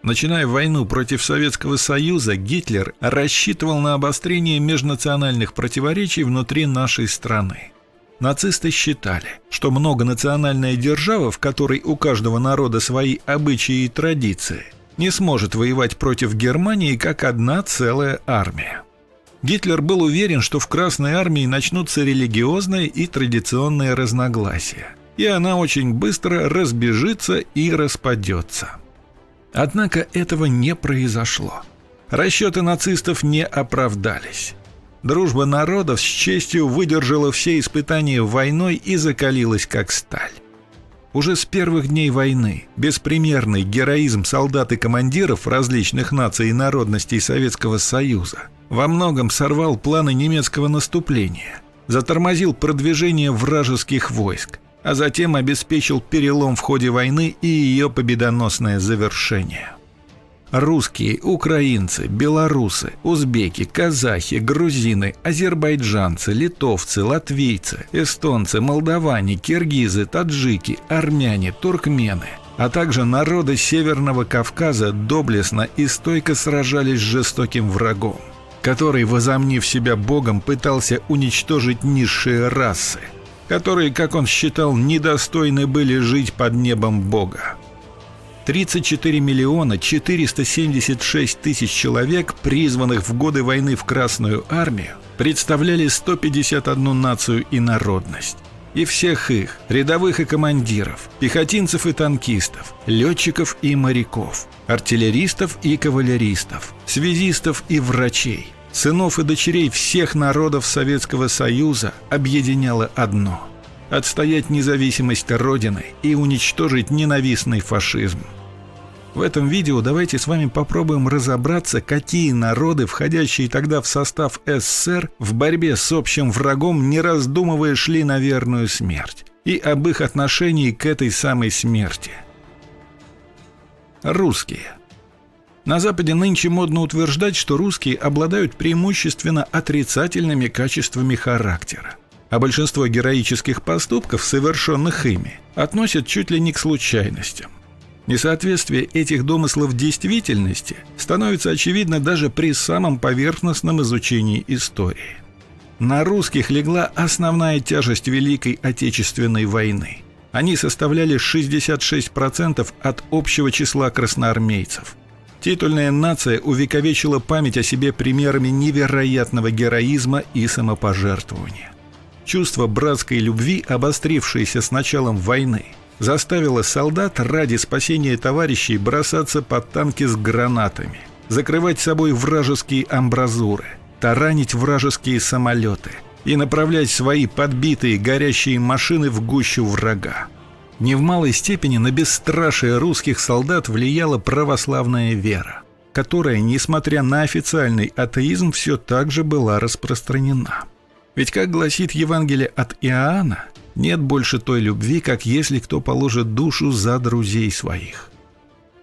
Начиная войну против Советского Союза, Гитлер рассчитывал на обострение межнациональных противоречий внутри нашей страны. Нацисты считали, что многонациональная держава, в которой у каждого народа свои обычаи и традиции, не сможет воевать против Германии как одна целая армия. Гитлер был уверен, что в Красной армии начнутся религиозные и традиционные разногласия, и она очень быстро разбежится и распадется. Однако этого не произошло. Расчеты нацистов не оправдались. Дружба народов с честью выдержала все испытания войной и закалилась как сталь. Уже с первых дней войны беспримерный героизм солдат и командиров различных наций и народностей Советского Союза во многом сорвал планы немецкого наступления, затормозил продвижение вражеских войск, а затем обеспечил перелом в ходе войны и ее победоносное завершение. Русские, украинцы, белорусы, узбеки, казахи, грузины, азербайджанцы, литовцы, латвийцы, эстонцы, молдаване, киргизы, таджики, армяне, туркмены, а также народы Северного Кавказа доблестно и стойко сражались с жестоким врагом, который, возомнив себя богом, пытался уничтожить низшие расы, которые, как он считал, недостойны были жить под небом Бога. 34 миллиона 476 тысяч человек, призванных в годы войны в Красную армию, представляли 151 нацию и народность. И всех их, рядовых и командиров, пехотинцев и танкистов, летчиков и моряков, артиллеристов и кавалеристов, связистов и врачей, сынов и дочерей всех народов Советского Союза объединяло одно – отстоять независимость Родины и уничтожить ненавистный фашизм. В этом видео давайте с вами попробуем разобраться, какие народы, входящие тогда в состав СССР, в борьбе с общим врагом, не раздумывая, шли на верную смерть, и об их отношении к этой самой смерти. Русские. На Западе нынче модно утверждать, что русские обладают преимущественно отрицательными качествами характера, а большинство героических поступков, совершенных ими, относят чуть ли не к случайностям. Несоответствие этих домыслов действительности становится очевидно даже при самом поверхностном изучении истории. На русских легла основная тяжесть Великой Отечественной войны. Они составляли 66% от общего числа красноармейцев. Титульная нация увековечила память о себе примерами невероятного героизма и самопожертвования. Чувство братской любви, обострившееся с началом войны, заставило солдат ради спасения товарищей бросаться под танки с гранатами, закрывать собой вражеские амбразуры, таранить вражеские самолеты и направлять свои подбитые горящие машины в гущу врага. Не в малой степени на бесстрашие русских солдат влияла православная вера, которая, несмотря на официальный атеизм, все так же была распространена. Ведь, как гласит Евангелие от Иоанна, нет больше той любви, как если кто положит душу за друзей своих.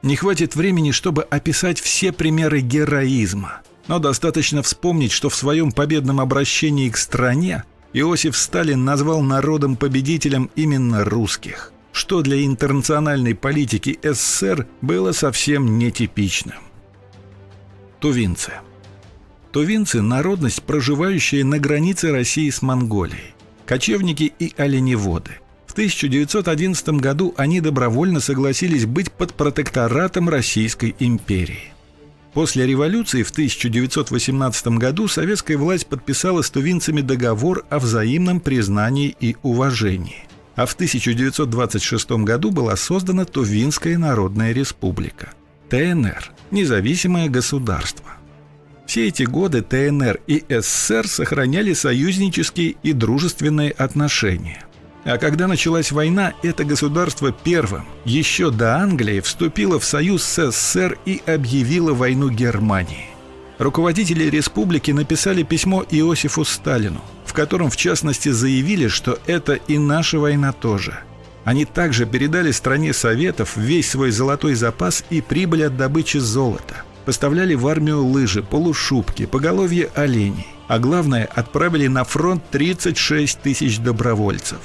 Не хватит времени, чтобы описать все примеры героизма, но достаточно вспомнить, что в своем победном обращении к стране Иосиф Сталин назвал народом-победителем именно русских, что для интернациональной политики СССР было совсем нетипичным. Тувинцы. Тувинцы – народность, проживающая на границе России с Монголией. Кочевники и оленеводы. В 1911 году они добровольно согласились быть под протекторатом Российской империи. После революции в 1918 году советская власть подписала с тувинцами договор о взаимном признании и уважении. А в 1926 году была создана Тувинская Народная Республика – ТНР, независимое государство. Все эти годы ТНР и СССР сохраняли союзнические и дружественные отношения. А когда началась война, это государство первым, еще до Англии, вступило в союз с СССР и объявило войну Германии. Руководители республики написали письмо Иосифу Сталину, в котором в частности заявили, что это и наша война тоже. Они также передали стране Советов весь свой золотой запас и прибыль от добычи золота. Поставляли в армию лыжи, полушубки, поголовье оленей. А главное, отправили на фронт 36 тысяч добровольцев.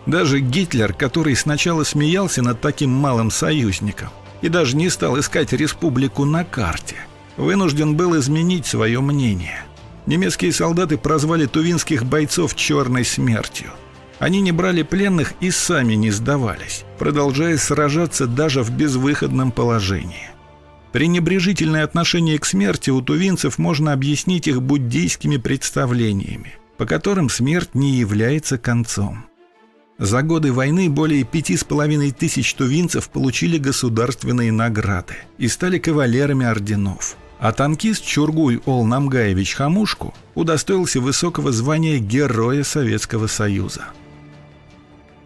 Даже Гитлер, который сначала смеялся над таким малым союзником, и даже не стал искать республику на карте. Вынужден был изменить свое мнение. Немецкие солдаты прозвали тувинских бойцов «черной смертью». Они не брали пленных и сами не сдавались, продолжая сражаться даже в безвыходном положении. Пренебрежительное отношение к смерти у тувинцев можно объяснить их буддийскими представлениями, по которым смерть не является концом. За годы войны более 5500 тувинцев получили государственные награды и стали кавалерами орденов. А танкист Чургуй Ол Намгаевич Хамушку удостоился высокого звания Героя Советского Союза.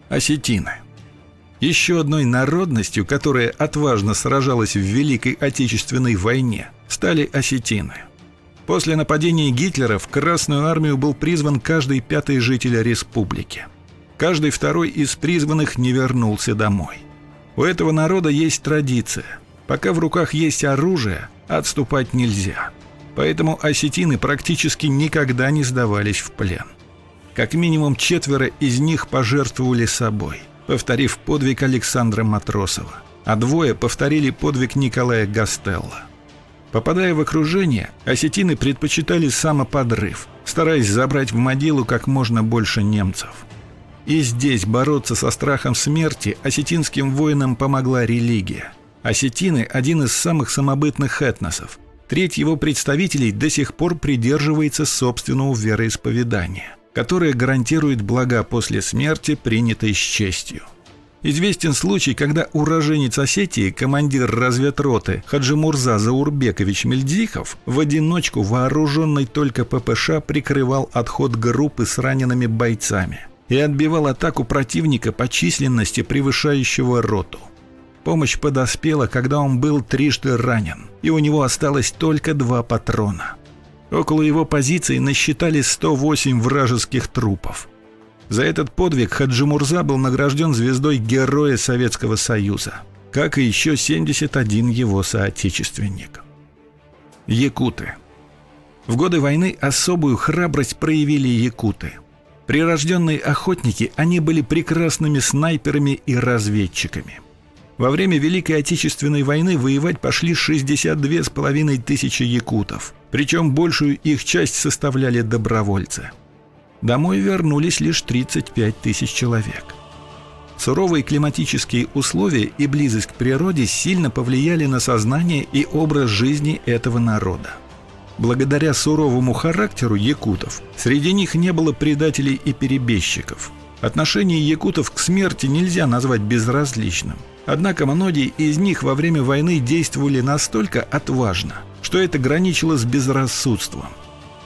Осетины. Еще одной народностью, которая отважно сражалась в Великой Отечественной войне, стали осетины. После нападения Гитлера в Красную армию был призван каждый 5-й житель республики. Каждый 2-й из призванных не вернулся домой. У этого народа есть традиция. Пока в руках есть оружие, отступать нельзя. Поэтому осетины практически никогда не сдавались в плен. Как минимум 4 из них пожертвовали собой, повторив подвиг Александра Матросова, а 2 повторили подвиг Николая Гастелло. Попадая в окружение, осетины предпочитали самоподрыв, стараясь забрать в могилу как можно больше немцев. И здесь бороться со страхом смерти осетинским воинам помогла религия. Осетины – один из самых самобытных этносов. Треть его представителей до сих пор придерживается собственного вероисповедания, которое гарантирует блага после смерти, принятые с честью. Известен случай, когда уроженец Осетии, командир разведроты Хаджимурза Заурбекович Мельдзихов, в одиночку, вооруженный только ППШ, прикрывал отход группы с ранеными бойцами и отбивал атаку противника по численности, превышающего роту. Помощь подоспела, когда он был 3 ранен, и у него осталось только 2 патрона. Около его позиции насчитали 108 вражеских трупов. За этот подвиг Хаджимурза был награжден звездой Героя Советского Союза, как и еще 71 его соотечественник. Якуты. В годы войны особую храбрость проявили якуты. Прирожденные охотники, они были прекрасными снайперами и разведчиками. Во время Великой Отечественной войны воевать пошли 62 500 якутов, причем большую их часть составляли добровольцы. Домой вернулись лишь 35 000 человек. Суровые климатические условия и близость к природе сильно повлияли на сознание и образ жизни этого народа. Благодаря суровому характеру якутов среди них не было предателей и перебежчиков. Отношение якутов к смерти нельзя назвать безразличным. Однако многие из них во время войны действовали настолько отважно, что это граничило с безрассудством.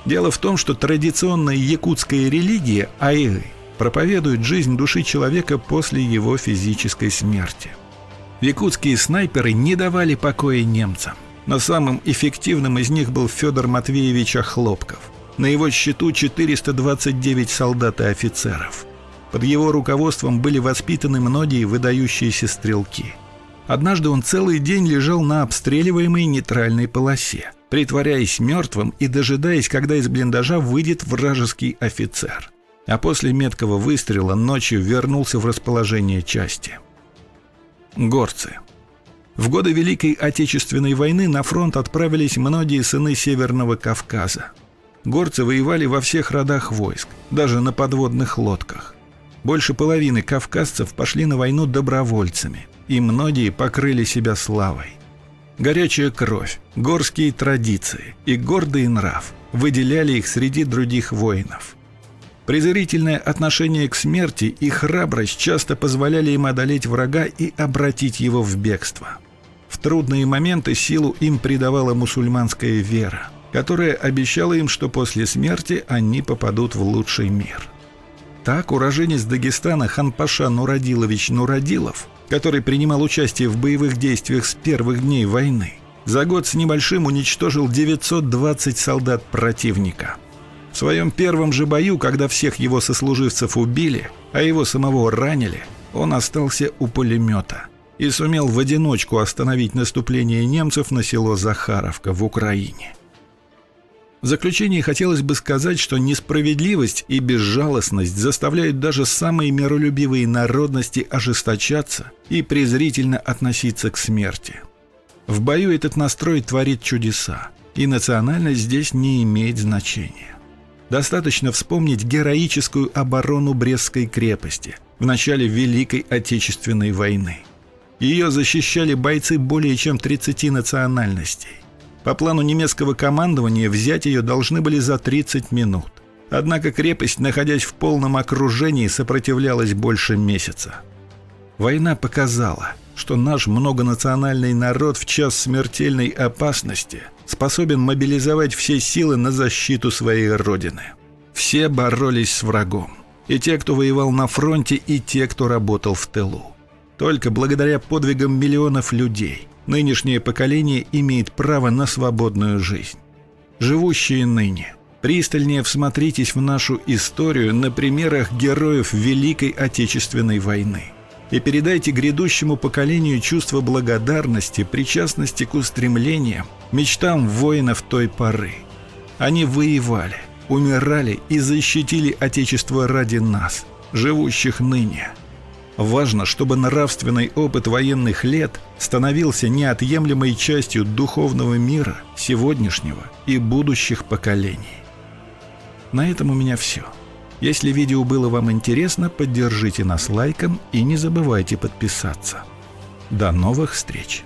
Дело в том, что традиционная якутская религия Аи проповедует жизнь души человека после его физической смерти. Якутские снайперы не давали покоя немцам, но самым эффективным из них был Федор Матвеевич Охлопков. На его счету 429 солдат и офицеров. Под его руководством были воспитаны многие выдающиеся стрелки. Однажды он целый день лежал на обстреливаемой нейтральной полосе, притворяясь мертвым и дожидаясь, когда из блиндажа выйдет вражеский офицер. А после меткого выстрела ночью вернулся в расположение части. Горцы. В годы Великой Отечественной войны на фронт отправились многие сыны Северного Кавказа. Горцы воевали во всех родах войск, даже на подводных лодках. Больше половины кавказцев пошли на войну добровольцами, и многие покрыли себя славой. Горячая кровь, горские традиции и гордый нрав выделяли их среди других воинов. Презрительное отношение к смерти и храбрость часто позволяли им одолеть врага и обратить его в бегство. В трудные моменты силу им придавала мусульманская вера, которая обещала им, что после смерти они попадут в лучший мир. Так уроженец Дагестана Ханпаша Нурадилович Нурадилов, который принимал участие в боевых действиях с первых дней войны, за год с небольшим уничтожил 920 солдат противника. В своем первом же бою, когда всех его сослуживцев убили, а его самого ранили, он остался у пулемета и сумел в одиночку остановить наступление немцев на село Захаровка в Украине. В заключение хотелось бы сказать, что несправедливость и безжалостность заставляют даже самые миролюбивые народности ожесточаться и презрительно относиться к смерти. В бою этот настрой творит чудеса, и национальность здесь не имеет значения. Достаточно вспомнить героическую оборону Брестской крепости в начале Великой Отечественной войны. Ее защищали бойцы более чем 30 национальностей. По плану немецкого командования взять ее должны были за 30 минут. Однако крепость, находясь в полном окружении, сопротивлялась больше месяца. Война показала, что наш многонациональный народ в час смертельной опасности способен мобилизовать все силы на защиту своей родины. Все боролись с врагом. И те, кто воевал на фронте, и те, кто работал в тылу. Только благодаря подвигам миллионов людей нынешнее поколение имеет право на свободную жизнь. Живущие ныне, пристальнее всмотритесь в нашу историю на примерах героев Великой Отечественной войны и передайте грядущему поколению чувство благодарности, причастности к устремлениям, мечтам воинов той поры. Они воевали, умирали и защитили Отечество ради нас, живущих ныне. Важно, чтобы нравственный опыт военных лет становился неотъемлемой частью духовного мира сегодняшнего и будущих поколений. На этом у меня все. Если видео было вам интересно, поддержите нас лайком и не забывайте подписаться. До новых встреч!